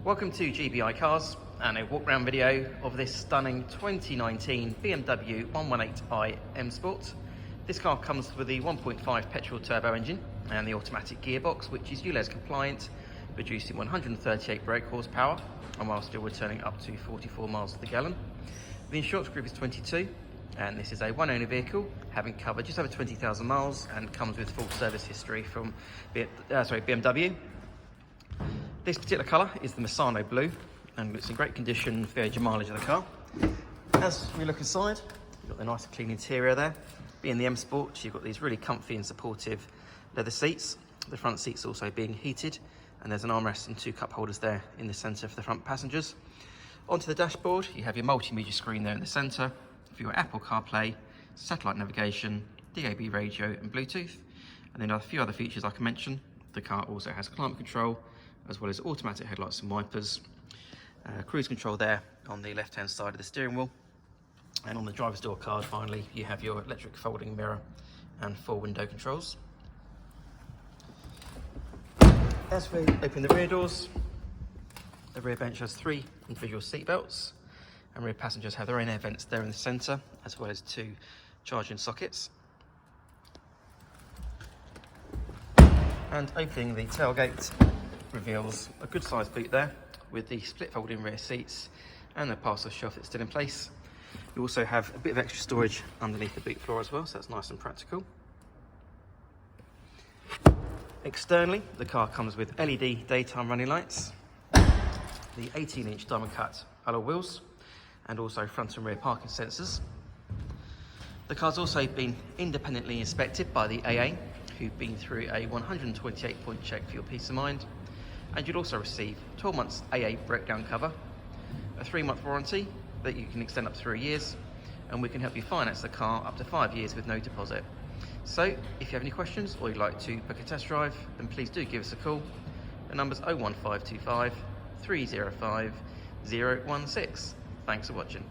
Welcome to GBI Cars and a walk around video of this stunning 2019 BMW 118i M Sport. This car comes with the 1.5 petrol turbo engine and the automatic gearbox, which is ULEZ compliant, producing 138 brake horsepower and while still returning up to 44 miles to the gallon. The insurance group is 22 and this is a one owner vehicle, having covered just over 20,000 miles and comes with full service history from BMW. This particular colour is the Misano Blue and it's in great condition for the age and mileage of the car. As we look inside, you've got the nice clean interior there. Being the M Sport, you've got these really comfy and supportive leather seats. The front seats also being heated, and there's an armrest and two cup holders there in the centre for the front passengers. Onto the dashboard, you have your multimedia screen there in the centre for your Apple Carplay, satellite navigation, DAB radio and Bluetooth, and then a few other features I can mention. The car also has climate control, as well as automatic headlights and wipers, cruise control there on the left hand side of the steering wheel, and on the driver's door card finally you have your electric folding mirror and full window controls. As we open the rear doors, the rear bench has 3 individual seat belts and rear passengers have their own air vents there in the centre, as well as 2 charging sockets. And opening the tailgate reveals a good sized boot there with the split folding rear seats and the parcel shelf that's still in place. You also have a bit of extra storage underneath the boot floor as well, so that's nice and practical. Externally, the car comes with LED daytime running lights, the 18-inch diamond cut alloy wheels, and also front and rear parking sensors. The car's also been independently inspected by the AA, who've been through a 128-point check for your peace of mind. And you'll also receive 12 months AA breakdown cover, a 3-month warranty that you can extend up to 3 years, and we can help you finance the car up to 5 years with no deposit. So if you have any questions or you'd like to book a test drive, then please do give us a call. The number's 01525 305 016. Thanks for watching.